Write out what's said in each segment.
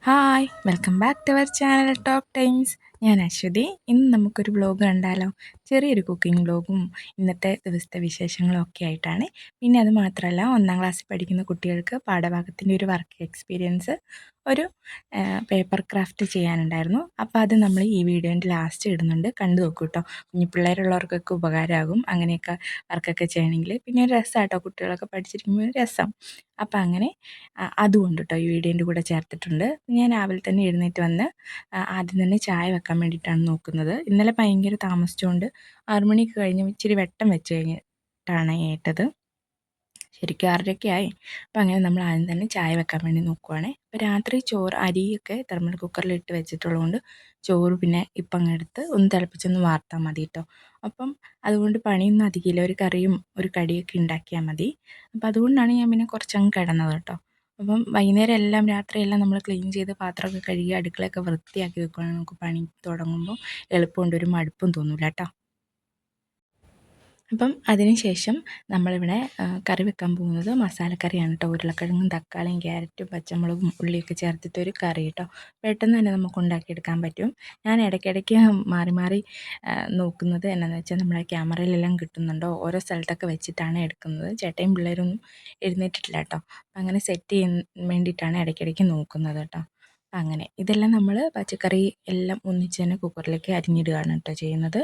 Hi welcome back to our channel top times. ഞാൻ അശ്വതി. ഇന്ന് നമുക്കൊരു വ്ലോഗ് കണ്ടാലോ? ചെറിയൊരു കുക്കിംഗ് വ്ലോഗും ഇന്നത്തെ ദിവസത്തെ വിശേഷങ്ങളും ഒക്കെ ആയിട്ടാണ്. പിന്നെ അത് മാത്രമല്ല, 1ാം ക്ലാസ്സിൽ പഠിക്കുന്ന കുട്ടികൾക്ക് പാഠഭാഗത്തിൻ്റെ ഒരു വർക്ക് എക്സ്പീരിയൻസ്, ഒരു പേപ്പർ ക്രാഫ്റ്റ് ചെയ്യാനുണ്ടായിരുന്നു. അപ്പോൾ അത് നമ്മൾ ഈ വീഡിയോൻ്റെ ലാസ്റ്റ് ഇടുന്നുണ്ട്, കണ്ടു നോക്കൂ കേട്ടോ. കുഞ്ഞു പിള്ളേരുള്ളവർക്കൊക്കെ ഉപകാരമാകും അങ്ങനെയൊക്കെ വർക്കൊക്കെ ചെയ്യണമെങ്കിൽ. പിന്നെ ഒരു രസം കേട്ടോ, കുട്ടികളൊക്കെ പഠിച്ചിരിക്കുമ്പോൾ ഒരു രസം. അപ്പം അങ്ങനെ അതുകൊണ്ട് കേട്ടോ ഈ വീഡിയോൻ്റെ കൂടെ ചേർത്തിട്ടുണ്ട്. ഞാൻ രാവിലെ തന്നെ എഴുന്നേറ്റ് വന്ന് ആദ്യം തന്നെ ചായ വെക്കാൻ വേണ്ടിയിട്ടാണ് നോക്കുന്നത്. ഇന്നലെ ഭയങ്കര താമസിച്ചുകൊണ്ട് 6 മണിയൊക്കെ കഴിഞ്ഞ് ഇച്ചിരി വെട്ടം വെച്ച് കഴിഞ്ഞിട്ടാണ് ഏറ്റത്. ശരിക്കും 6:30 ആയി. അപ്പം അങ്ങനെ നമ്മൾ ആദ്യം തന്നെ ചായ വെക്കാൻ വേണ്ടി നോക്കുവാണ്. അപ്പോൾ രാത്രി ചോറ് അരിയൊക്കെ തെർമൽ കുക്കറിൽ ഇട്ട് വെച്ചിട്ടുള്ളതുകൊണ്ട് ചോറ് പിന്നെ ഇപ്പം അങ്ങ് എടുത്ത് ഒന്ന് തിളപ്പിച്ചൊന്ന് വാർത്താൽ മതി കേട്ടോ. അപ്പം അതുകൊണ്ട് പണിയൊന്നും അധികമില്ല, ഒരു കറിയും ഒരു കടിയൊക്കെ ഉണ്ടാക്കിയാൽ മതി. അപ്പം അതുകൊണ്ടാണ് ഞാൻ പിന്നെ കുറച്ചങ്ങ് കിടന്നത് കേട്ടോ. അപ്പം വൈകുന്നേരം എല്ലാം രാത്രിയെല്ലാം നമ്മൾ ക്ലീൻ ചെയ്ത് പാത്രമൊക്കെ കഴുകി അടുക്കളയൊക്കെ വൃത്തിയാക്കി വെക്കുകയാണെങ്കിൽ നമുക്ക് പണി തുടങ്ങുമ്പോൾ എളുപ്പമുണ്ട്, ഒരു മടുപ്പും തോന്നില്ല കേട്ടോ. അപ്പം അതിന് ശേഷം നമ്മളിവിടെ കറി വെക്കാൻ പോകുന്നത് മസാലക്കറിയാണ് കേട്ടോ. ഉരുളക്കിഴങ്ങും തക്കാളിയും ക്യാരറ്റും പച്ചമുളകും ഉള്ളിയൊക്കെ ചേർത്തിട്ടൊരു കറി കേട്ടോ. പെട്ടെന്ന് തന്നെ നമുക്ക് ഉണ്ടാക്കിയെടുക്കാൻ പറ്റും. ഞാൻ ഇടയ്ക്കിടയ്ക്ക് മാറി മാറി നോക്കുന്നത് എന്നാന്ന് വെച്ചാൽ നമ്മുടെ ക്യാമറയിലെല്ലാം കിട്ടുന്നുണ്ടോ, ഓരോ സ്ഥലത്തൊക്കെ വെച്ചിട്ടാണ് എടുക്കുന്നത്. ചേട്ടയും പിള്ളേരൊന്നും എഴുന്നേറ്റിട്ടില്ല കേട്ടോ. അങ്ങനെ സെറ്റ് ചെയ്യാൻ വേണ്ടിയിട്ടാണ് ഇടയ്ക്കിടയ്ക്ക് നോക്കുന്നത് കേട്ടോ. അങ്ങനെ ഇതെല്ലാം നമ്മൾ പച്ചക്കറി എല്ലാം ഒന്നിച്ച് തന്നെ കുക്കറിലേക്ക് അരിഞ്ഞിടുകയാണ് കേട്ടോ ചെയ്യുന്നത്.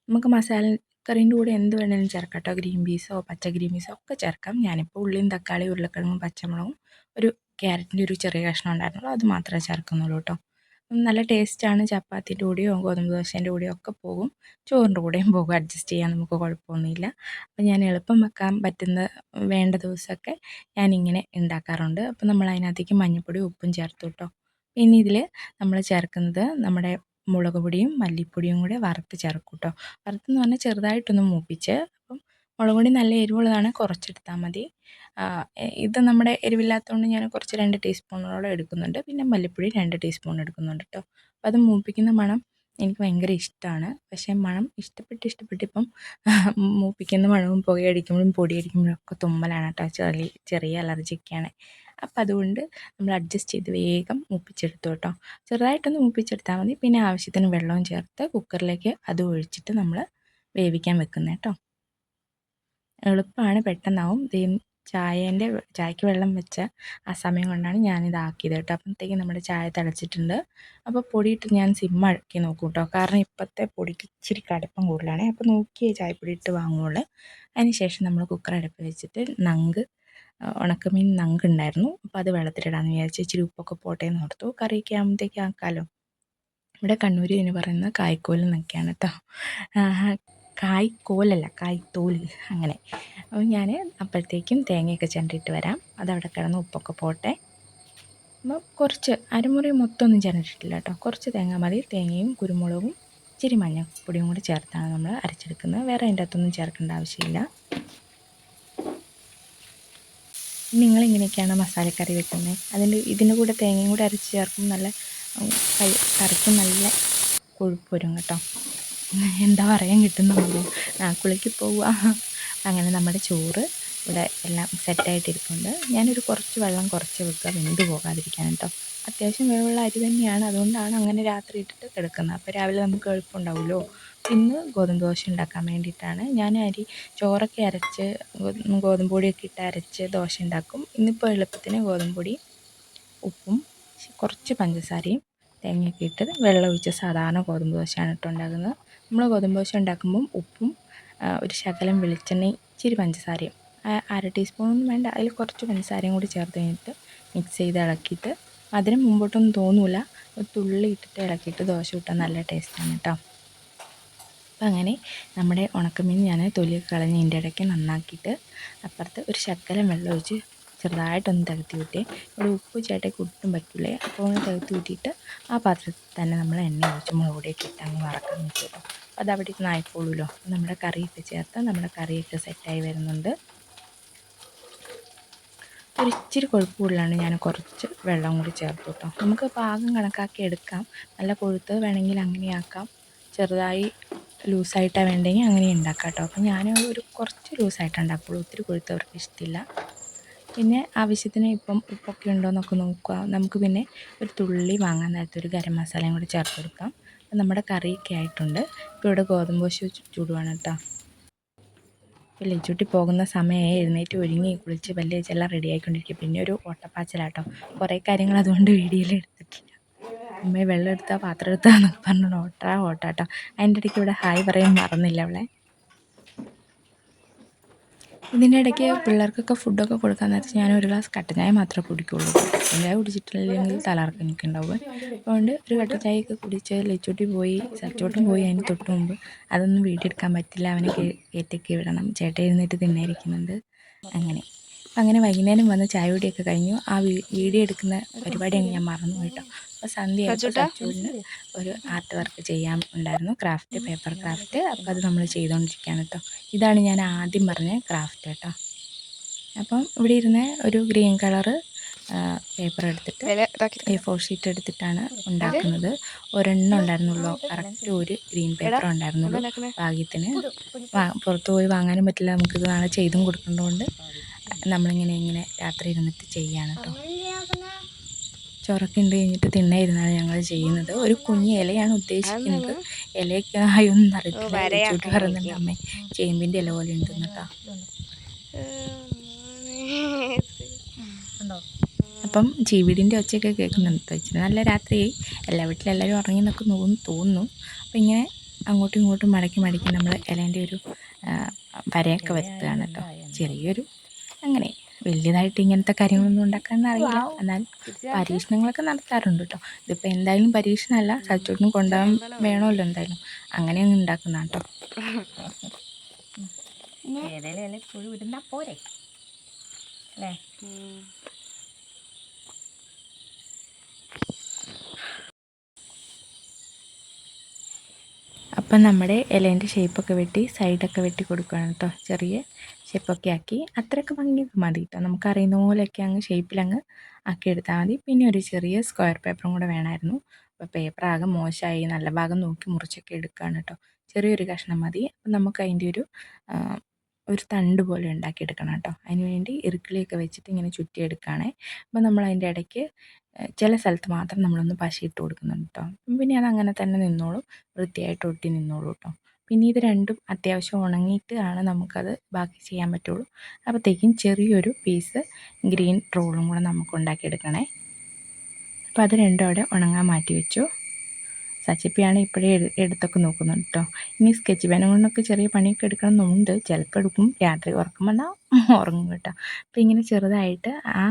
നമുക്ക് മസാലക്കറീൻ്റെ കൂടെ എന്ത് വേണമെങ്കിലും ചേർക്കാം കേട്ടോ. ഗ്രീൻ പീസോ പച്ച ഗ്രീൻ പീസോ ഒക്കെ ചേർക്കാം. ഞാനിപ്പോൾ ഉള്ളിയും തക്കാളി ഉരുളക്കിഴങ്ങും പച്ചമുളകും ഒരു ക്യാരറ്റിൻ്റെ ഒരു ചെറിയ കഷ്ണം ഉണ്ടായിരുന്നുള്ളൂ, അത് മാത്രമേ ചേർക്കുന്നുള്ളൂ കേട്ടോ. നല്ല ടേസ്റ്റാണ്. ചപ്പാത്തിൻ്റെ കൂടെയോ ഗോതമ്പ് ദോശേൻ്റെ കൂടെയോ ഒക്കെ പോകും, ചോറിൻ്റെ കൂടെയും പോകും. അഡ്ജസ്റ്റ് ചെയ്യാൻ നമുക്ക് കുഴപ്പമൊന്നുമില്ല. അപ്പം ഞാൻ എളുപ്പം വെക്കാൻ പറ്റുന്ന വേണ്ട ദിവസമൊക്കെ ഞാനിങ്ങനെ ഉണ്ടാക്കാറുണ്ട്. അപ്പം നമ്മൾ അതിനകത്തേക്ക് മഞ്ഞൾപ്പൊടിയും ഉപ്പും ചേർത്തു കേട്ടോ. പിന്നെ ഇതിൽ നമ്മൾ ചേർക്കുന്നത് നമ്മുടെ മുളക് പൊടിയും മല്ലിപ്പൊടിയും കൂടെ വറുത്ത് ചേർക്കും കേട്ടോ. വറുത്തെന്ന് പറഞ്ഞാൽ ചെറുതായിട്ടൊന്ന് മൂപ്പിച്ച്. അപ്പം മുളക് പൊടി നല്ല എരിവുള്ളതാണ്, കുറച്ചെടുത്താൽ മതി. ഇത് നമ്മുടെ എരിവില്ലാത്തതുകൊണ്ട് ഞാൻ കുറച്ച് 2 ടീസ്പൂണോളം എടുക്കുന്നുണ്ട്. പിന്നെ മല്ലിപ്പൊടി 2 ടീസ്പൂൺ എടുക്കുന്നുണ്ട് കേട്ടോ. അപ്പോൾ അത് മൂപ്പിക്കുന്ന മണം എനിക്ക് ഭയങ്കര ഇഷ്ടമാണ്. പക്ഷേ മണം ഇഷ്ടപ്പെട്ടിപ്പം മൂപ്പിക്കുന്ന മണവും പുകയടിക്കുമ്പോഴും പൊടിയടിക്കുമ്പോഴും ഒക്കെ തുമ്മലാണ് കേട്ടോ. ചെറിയ അലർജിയൊക്കെയാണ്. അപ്പം അതുകൊണ്ട് നമ്മൾ അഡ്ജസ്റ്റ് ചെയ്ത് വേഗം മൂപ്പിച്ചെടുത്തു കേട്ടോ. ചെറുതായിട്ടൊന്ന് മൂപ്പിച്ചെടുത്താൽ മതി. പിന്നെ ആവശ്യത്തിന് വെള്ളവും ചേർത്ത് കുക്കറിലേക്ക് അത് ഒഴിച്ചിട്ട് നമ്മൾ വേവിക്കാൻ വെക്കുന്നത് കേട്ടോ. എളുപ്പമാണ്, പെട്ടെന്നാവും. ചായക്ക് വെള്ളം വെച്ച ആ സമയം കൊണ്ടാണ് ഞാനിതാക്കിയത് കേട്ടോ. അപ്പോഴത്തേക്കും നമ്മുടെ ചായ തിളച്ചിട്ടുണ്ട്. അപ്പോൾ പൊടിയിട്ട് ഞാൻ സിമ്മാക്കി നോക്കും കേട്ടോ. കാരണം ഇപ്പോഴത്തെ പൊടിക്ക് ഇച്ചിരി കടുപ്പം കൂടുതലാണ്. അപ്പോൾ നോക്കിയേ ചായപ്പൊടി ഇട്ട് വാങ്ങുള്ളൂ. അതിന് ശേഷം നമ്മൾ കുക്കർ അടുപ്പ് വെച്ചിട്ട് ഉണക്കമീൻ ഉണ്ടായിരുന്നു. അപ്പോൾ അത് വെള്ളത്തിലിടാമെന്ന് വിചാരിച്ച് ഇച്ചിരി ഉപ്പൊക്കെ പോട്ടെ എന്ന് ഓർത്തു. കറിയൊക്കെ ആകുമ്പോഴത്തേക്ക് ആക്കാമല്ലോ. ഇവിടെ കണ്ണൂർ ഇതിന് പറയുന്നത് കായ്ക്കോൽ എന്നൊക്കെയാണ് കേട്ടോ. കായ്ക്കോലല്ല, കായ്ത്തോൽ, അങ്ങനെ. അപ്പോൾ ഞാൻ അപ്പോഴത്തേക്കും തേങ്ങയൊക്കെ ചിരണ്ടിയിട്ട് വരാം. അതവിടെ കിടന്ന് ഉപ്പൊക്കെ പോട്ടെ. അപ്പോൾ കുറച്ച് അരമുറി മൊത്തമൊന്നും ചിരണ്ടിട്ടില്ല കേട്ടോ. കുറച്ച് തേങ്ങ മതി. തേങ്ങയും കുരുമുളകും ഇച്ചിരി മഞ്ഞൾപ്പൊടിയും കൂടി ചേർത്താണ് നമ്മൾ അരച്ചെടുക്കുന്നത്. വേറെ അതിൻ്റെ അകത്തൊന്നും ചേർക്കേണ്ട ആവശ്യമില്ല. നിങ്ങളിങ്ങനെയൊക്കെയാണ് മസാലക്കറി വെക്കുന്നത്. ഇതിൻ്റെ കൂടെ തേങ്ങയും കൂടെ അരച്ച് ചേർക്കും, നല്ല കറിക്ക് നല്ല കൊഴുപ്പ് വരും കേട്ടോ. എന്താ പറയാൻ കിട്ടുന്നുണ്ടോ, നാക്കുളിക്ക് പോവുക. അങ്ങനെ നമ്മുടെ ചോറ് ഇവിടെ എല്ലാം സെറ്റായിട്ടിരിപ്പുണ്ട്. ഞാനൊരു കുറച്ച് വെള്ളം കുറച്ച് വെക്കുക, വെന്ത് പോകാതിരിക്കാൻ കേട്ടോ. അത്യാവശ്യം വേവുള്ള അരി തന്നെയാണ്, അതുകൊണ്ടാണ് അങ്ങനെ രാത്രി ഇട്ടിട്ട് കിടക്കുന്നത്. അപ്പോൾ രാവിലെ നമുക്ക് എളുപ്പമുണ്ടാവുമല്ലോ. ഇന്ന് ഗോതമ്പ് ദോശ ഉണ്ടാക്കാൻ വേണ്ടിയിട്ടാണ് ഞാൻ ചോറൊക്കെ അരച്ച് ഗോതമ്പ് പൊടിയൊക്കെ ഇട്ട് അരച്ച് ദോശ ഉണ്ടാക്കും. ഇന്നിപ്പോൾ എളുപ്പത്തിന് ഗോതമ്പ് പൊടി, ഉപ്പും കുറച്ച് പഞ്ചസാരയും തേങ്ങയൊക്കെ ഇട്ട് വെള്ളം ഒഴിച്ച് സാധാരണ ഗോതമ്പ് ദോശയാണ് ഇട്ട് ഉണ്ടാക്കുന്നത്. നമ്മൾ ഗോതമ്പ് ദോശ ഉണ്ടാക്കുമ്പം ഉപ്പും ഒരു ശകലം വെളിച്ചെണ്ണയും ഇച്ചിരി പഞ്ചസാരയും, 1/2 ടീസ്പൂണൊന്നും വേണ്ട, അതിൽ കുറച്ച് പഞ്ചസാരയും കൂടി ചേർത്ത് കഴിഞ്ഞിട്ട് മിക്സ് ചെയ്ത് ഇളക്കിയിട്ട് അതിന് മുമ്പോട്ടൊന്നും തോന്നില്ല, തുള്ളി ഇട്ടിട്ട് ഇളക്കിയിട്ട് ദോശ ഇട്ടാൽ നല്ല ടേസ്റ്റാണ് കേട്ടോ. അപ്പം അങ്ങനെ നമ്മുടെ ഉണക്കമീൻ ഞാൻ തൊലിയൊക്കെ കളഞ്ഞ് ഇതിൻ്റെ ഇടയ്ക്ക് നന്നാക്കിയിട്ട് അപ്പുറത്ത് ഒരു ശകലം വെള്ളം ഒഴിച്ച് ചെറുതായിട്ടൊന്ന് തികത്തി വിട്ടേ. ഇവിടെ ഉപ്പ് ചേട്ടയ്ക്ക് ഒട്ടും പറ്റില്ലേ. അപ്പോൾ ഒന്ന് തികത്തി വിട്ടിട്ട് ആ പാത്രത്തിൽ തന്നെ നമ്മൾ എണ്ണ ഒഴിച്ച് മുളക് പൊടിയൊക്കെ ഇട്ട് അങ്ങ് വറക്കാൻ വെച്ചു കേട്ടോ. അപ്പോൾ അത് അവിടെ നായിക്കോളൂല്ലോ. നമ്മുടെ കറിയൊക്കെ ചേർത്ത് നമ്മുടെ കറിയൊക്കെ സെറ്റായി വരുന്നുണ്ട്. ഒരിച്ചിരി കൊഴുപ്പ് കൂടുതലാണ്, ഞാൻ കുറച്ച് വെള്ളം കൂടി ചേർത്തു കേട്ടോ. നമുക്ക് പാകം കണക്കാക്കി എടുക്കാം. നല്ല കൊഴുത്ത് വേണമെങ്കിൽ അങ്ങനെയാക്കാം, ചെറുതായി ലൂസായിട്ടാണ് വേണ്ടെങ്കിൽ അങ്ങനെ ഉണ്ടാക്കാം കേട്ടോ. അപ്പോൾ ഞാൻ ഒരു കുറച്ച് ലൂസായിട്ട് ഉണ്ടാക്കുള്ളൂ, ഒത്തിരി കൊഴുത്തവർക്ക് ഇഷ്ടമില്ല. പിന്നെ ആവശ്യത്തിന് ഇപ്പം ഉപ്പൊക്കെ ഉണ്ടോ എന്നൊക്കെ നോക്കുക. നമുക്ക് പിന്നെ ഒരു തുള്ളി വാങ്ങാൻ നേരത്തെ ഒരു ഗരം മസാലയും കൂടി ചേർത്ത് കൊടുക്കാം. അപ്പം നമ്മുടെ കറിയൊക്കെ ആയിട്ടുണ്ട്. ഇപ്പോൾ ഇവിടെ ഗോതമ്പ് ദോശ ചൂടുവാണ് കേട്ടോ. ഇപ്പോൾ ലച്ചുട്ടി പോകുന്ന സമയമായി, എഴുന്നേറ്റ് ഒരുങ്ങി കുളിച്ച് പല്ല് തേച്ചെല്ലാം റെഡി ആയിക്കൊണ്ടിരിക്കും. പിന്നെ ഒരു ഓട്ടപ്പാച്ചിലാട്ടോ. കുറേ കാര്യങ്ങൾ അതുകൊണ്ട് വീഡിയോയിൽ എടുത്തിട്ടില്ല. അമ്മയെ വെള്ളം എടുത്താൽ പാത്രം എടുത്താന്നൊക്കെ പറഞ്ഞു ഓട്ടാട്ടോ. അതിൻ്റെ ഇടയ്ക്ക് ഇവിടെ ഹായ് പറയാൻ മറന്നില്ല അവളെ. ഇതിൻ്റെ ഇടയ്ക്ക് പിള്ളേർക്കൊക്കെ ഫുഡൊക്കെ കൊടുക്കാൻ നേരത്ത് ഞാൻ ഒരു ഗ്ലാസ് കട്ടൻ ചായ മാത്രമേ കുടിക്കുകയുള്ളൂ. കട്ടൻ ചായ കുടിച്ചിട്ടില്ലെങ്കിൽ തലകറക്കം എനിക്കുണ്ടാവും. അതുകൊണ്ട് ഒരു കട്ടൻ ചായയൊക്കെ കുടിച്ച് ലച്ചൂട്ടി പോയി, സച്ചോട്ടും പോയി. അതിന് തൊട്ട് മുമ്പ് അതൊന്നും വീട്ടിൽ എടുക്കാൻ പറ്റില്ല, അവനെ കയറ്റൊക്കെ വിടണം. ചേട്ടൻ എഴുന്നേറ്റ് തിന്നായിരിക്കുന്നുണ്ട്. അങ്ങനെ വൈകുന്നേരം വന്ന് ചായ കുടിയൊക്കെ കഴിഞ്ഞു. ആ വീഡിയോ എടുക്കുന്ന പരിപാടി അങ്ങ് ഞാൻ മറന്നു കേട്ടോ. അപ്പോൾ സന്ധ്യയായപ്പോൾ സച്ചൂരിന് ഒരു ആർട്ട് വർക്ക് ചെയ്യാൻ ഉണ്ടായിരുന്നു, പേപ്പർ ക്രാഫ്റ്റ്. അപ്പോൾ അത് നമ്മൾ ചെയ്തുകൊണ്ടിരിക്കുകയാണ് കേട്ടോ. ഇതാണ് ഞാൻ ആദ്യം പറഞ്ഞ ക്രാഫ്റ്റ് കേട്ടോ. അപ്പം ഇവിടെ ഇരുന്ന് ഒരു ഗ്രീൻ കളറ് പേപ്പർ എടുത്തിട്ട് A4 ഷീറ്റ് എടുത്തിട്ടാണ് ഉണ്ടാക്കുന്നത്. ഒരെണ്ണം ഉണ്ടായിരുന്നുള്ളൂ, കറക്റ്റ് ഒരു ഗ്രീൻ പേപ്പർ ഉണ്ടായിരുന്നുള്ളൂ. ഭാഗ്യത്തിന് പുറത്ത് പോയി വാങ്ങാനും പറ്റില്ല, നമുക്കിത് നാളെ ചെയ്തും കൊടുക്കേണ്ടതുകൊണ്ട് നമ്മളിങ്ങനെ രാത്രി ഇരുന്നിട്ട് ചെയ്യാണ് കേട്ടോ. ചൊറക്കുണ്ട് കഴിഞ്ഞിട്ട് തിന്നായിരുന്നാണ് ഞങ്ങൾ ചെയ്യുന്നത്. ഒരു കുഞ്ഞ് ഇലയാണ് ഉദ്ദേശിക്കുന്നത്. ഇലയൊക്കെ ആയൊന്നും അറിയത്തില്ല. ചൂട്ട് പറയുന്നുണ്ട് അമ്മേ ചേമ്പിൻ്റെ ഇല പോലെ ഉണ്ടെന്ന് കേട്ടോ. അപ്പം ചീവീടിൻ്റെ ഒച്ചയൊക്കെ കേൾക്കുന്നുണ്ട്. ഇച്ചിരി നല്ല രാത്രിയായി, എല്ലാ വീട്ടിലെല്ലാവരും ഉറങ്ങി എന്നൊക്കെ തോന്നുന്നു. അപ്പം ഇങ്ങനെ അങ്ങോട്ടും ഇങ്ങോട്ടും മടക്കി നമ്മൾ ഇലേൻ്റെ ഒരു വരയൊക്കെ വരുത്തുകയാണ് കേട്ടോ. ചെറിയൊരു അങ്ങനെ വലിയതായിട്ട് ഇങ്ങനത്തെ കാര്യങ്ങളൊന്നും ഉണ്ടാക്കാൻ അറിയില്ല, എന്നാൽ പരീക്ഷണങ്ങളൊക്കെ നടത്താറുണ്ട് കേട്ടോ. ഇതിപ്പോൾ എന്തായാലും പരീക്ഷണമല്ല, സച്ചോട്ടിന് കൊണ്ടുപോകാൻ വേണമല്ലോ എന്തായാലും, അങ്ങനെ അങ്ങ് ഉണ്ടാക്കുന്ന കേട്ടോ. ഏതെങ്കിലും പുഴു ഇടുന്നാൽ പോരെ അല്ലേ? അപ്പം നമ്മുടെ ഇലേൻ്റെ ഷേപ്പൊക്കെ വെട്ടി സൈഡൊക്കെ വെട്ടി കൊടുക്കുകയാണ് കേട്ടോ. ചെറിയ ഷേപ്പൊക്കെ ആക്കി അത്രയൊക്കെ ഭംഗി മതി കേട്ടോ. നമുക്കറിയുന്ന പോലെയൊക്കെ അങ്ങ് ഷേപ്പിലങ്ങ് ആക്കിയെടുത്താൽ മതി. പിന്നെ ഒരു ചെറിയ സ്ക്വയർ പേപ്പറും കൂടെ വേണമായിരുന്നു. അപ്പോൾ പേപ്പർ ആകെ മോശമായി, നല്ല ഭാഗം നോക്കി മുറിച്ചൊക്കെ എടുക്കുകയാണ് കേട്ടോ. ചെറിയൊരു കഷ്ണം മതി. അപ്പം നമുക്ക് അതിൻ്റെ ഒരു തണ്ട് പോലെ ഉണ്ടാക്കിയെടുക്കണം കേട്ടോ. അതിന് വേണ്ടി ഇറുക്കിളിയൊക്കെ വെച്ചിട്ട് ഇങ്ങനെ ചുറ്റിയെടുക്കുകയാണേ. അപ്പോൾ നമ്മൾ അതിൻ്റെ ഇടയ്ക്ക് ചില സ്ഥലത്ത് മാത്രം നമ്മളൊന്ന് പശയിട്ട് കൊടുക്കുന്നുണ്ട് കേട്ടോ. പിന്നെ അത് അങ്ങനെ തന്നെ നിന്നോളും, വൃത്തിയായിട്ട് ഒട്ടി നിന്നോളൂ കേട്ടോ. പിന്നെ ഇത് രണ്ടും അത്യാവശ്യം ഉണങ്ങിയിട്ട് ആണ് നമുക്കത് ബാക്കി ചെയ്യാൻ പറ്റുള്ളൂ. അപ്പോഴത്തേക്കും ചെറിയൊരു പീസ് ഗ്രീൻ റോളും കൂടെ നമുക്ക് ഉണ്ടാക്കിയെടുക്കണേ. അപ്പോൾ അത് രണ്ടും അവിടെ ഉണങ്ങാൻ മാറ്റി വെച്ചു. സച്ചിപ്പിയാണ് ഇപ്പോഴേ എടുത്തൊക്കെ നോക്കുന്നുണ്ട് കേട്ടോ. ഇനി സ്കെച്ച് പെൻ കൊണ്ടൊക്കെ ചെറിയ പണിയൊക്കെ എടുക്കണമെന്നുണ്ട്. ചിലപ്പോൾ എടുക്കും, രാത്രി ഉറക്കം വന്നാൽ ഉറങ്ങും കേട്ടോ. അപ്പോൾ ഇങ്ങനെ ചെറുതായിട്ട് ആ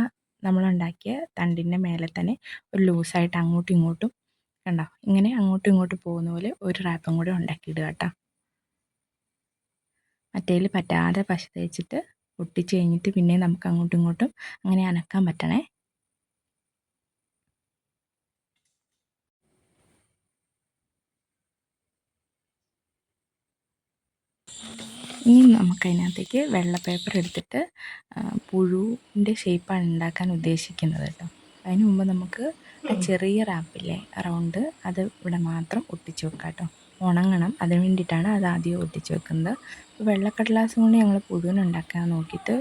നമ്മളുണ്ടാക്കിയ തണ്ടിൻ്റെ മേലെ തന്നെ ഒരു ലൂസായിട്ട് അങ്ങോട്ടും ഇങ്ങോട്ടും കണ്ടോ, ഇങ്ങനെ അങ്ങോട്ടും ഇങ്ങോട്ടും പോകുന്ന പോലെ ഒരു റാപ്പും കൂടെ ഉണ്ടാക്കിയിടുക കേട്ടോ. മറ്റേതിൽ പറ്റാതെ പശ തേച്ചിട്ട് ഒട്ടിച്ച് കഴിഞ്ഞിട്ട് പിന്നെ നമുക്ക് അങ്ങോട്ടും ഇങ്ങോട്ടും അങ്ങനെ അനക്കാൻ പറ്റണേ. ഇനി നമുക്കതിനകത്തേക്ക് വെള്ള പേപ്പർ എടുത്തിട്ട് പുഴുവിൻ്റെ ഷേപ്പാണ് ഉണ്ടാക്കാൻ ഉദ്ദേശിക്കുന്നത് കേട്ടോ. അതിന് മുമ്പ് നമുക്ക് ആ ചെറിയ റാപ്പില്ലേ റൗണ്ട്, അത് ഇവിടെ മാത്രം ഒട്ടിച്ച് വെക്കാം കേട്ടോ. ഉണങ്ങണം, അതിന് വേണ്ടിയിട്ടാണ് അത് ആദ്യം ഒട്ടിച്ച് വെക്കുന്നത്. വെള്ളക്കടലാസ് കൊണ്ട് ഞങ്ങൾ പുഴുവിനുണ്ടാക്കാൻ നോക്കിയിട്ട്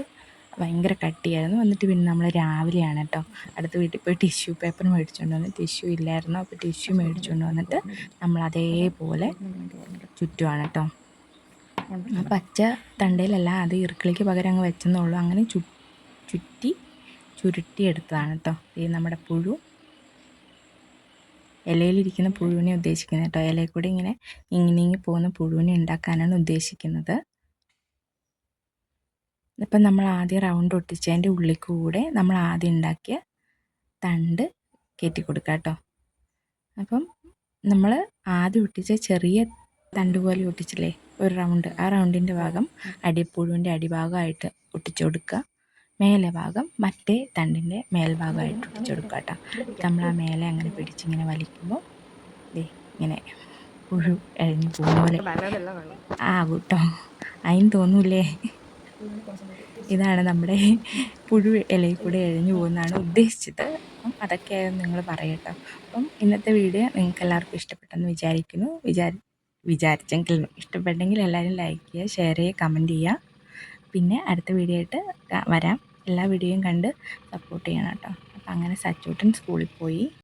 ഭയങ്കര കട്ടിയായിരുന്നു. എന്നിട്ട് പിന്നെ നമ്മൾ രാവിലെയാണ് കേട്ടോ അടുത്ത വീട്ടിൽ പോയി ടിഷ്യൂ പേപ്പർ മേടിച്ചുകൊണ്ട് വന്ന്, ടിഷ്യൂ ഇല്ലായിരുന്നു, അപ്പോൾ ടിഷ്യൂ മേടിച്ചുകൊണ്ട് വന്നിട്ട് നമ്മൾ അതേപോലെ ചുറ്റുവാണ് കേട്ടോ. പച്ച തണ്ടയിലല്ല, അത് ഇറുക്കിളിക്ക് പകരം അങ്ങ് വെച്ചെന്നുള്ളൂ. അങ്ങനെ ചുരുട്ടിയെടുത്തതാണ് കേട്ടോ. ഈ നമ്മുടെ പുഴു, ഇലയിലിരിക്കുന്ന പുഴുവിനെ ഉദ്ദേശിക്കുന്നത് കേട്ടോ. ഇലയിൽ കൂടി ഇങ്ങനെ നീങ്ങി പോകുന്ന പുഴുവിനെ ഉണ്ടാക്കാനാണ് ഉദ്ദേശിക്കുന്നത്. ഇപ്പം നമ്മൾ ആദ്യം റൗണ്ട് ഒട്ടിച്ചതിൻ്റെ ഉള്ളിൽ കൂടെ നമ്മൾ ആദ്യം ഉണ്ടാക്കിയ തണ്ട് കയറ്റി കൊടുക്കുക കേട്ടോ. അപ്പം നമ്മൾ ആദ്യം ഒട്ടിച്ച ചെറിയ തണ്ട് പോലെ ഒട്ടിച്ചില്ലേ ഒരു റൗണ്ട്, ആ റൗണ്ടിൻ്റെ ഭാഗം പുഴുവിൻ്റെ അടിഭാഗമായിട്ട് ഒട്ടിച്ചു കൊടുക്കുക. മേലെ ഭാഗം മറ്റേ തണ്ടിൻ്റെ മേൽഭാഗമായിട്ട് ഒട്ടിച്ചു കൊടുക്കുക കേട്ടോ. നമ്മൾ ആ മേലെ അങ്ങനെ പിടിച്ചിങ്ങനെ വലിക്കുമ്പോൾ ഇങ്ങനെ പുഴു എഴഞ്ഞു പോകുന്ന പോലെ കേട്ടോ. അതിന് തോന്നൂലേ? ഇതാണ് നമ്മുടെ പുഴു ഇലയിൽ കൂടെ എഴഞ്ഞു പോകുന്നതാണ് ഉദ്ദേശിച്ചത്. അപ്പം അതൊക്കെയായിരുന്നു നിങ്ങൾ പറയട്ടോ. അപ്പം ഇന്നത്തെ വീഡിയോ നിങ്ങൾക്ക് എല്ലാവർക്കും ഇഷ്ടപ്പെട്ടെന്ന് വിചാരിക്കുന്നു. വിചാരിച്ചെങ്കിൽ ഇഷ്ടപ്പെട്ടെങ്കിൽ എല്ലാവരും ലൈക്ക് ചെയ്യുക, ഷെയർ ചെയ്യുക, കമൻറ്റ് ചെയ്യുക. പിന്നെ അടുത്ത വീഡിയോ ആയിട്ട് വരാം. എല്ലാ വീഡിയോയും കണ്ട് സപ്പോർട്ട് ചെയ്യണം കേട്ടോ. അപ്പോൾ അങ്ങനെ സച്ചൂട്ടൻ സ്കൂളിൽ പോയി.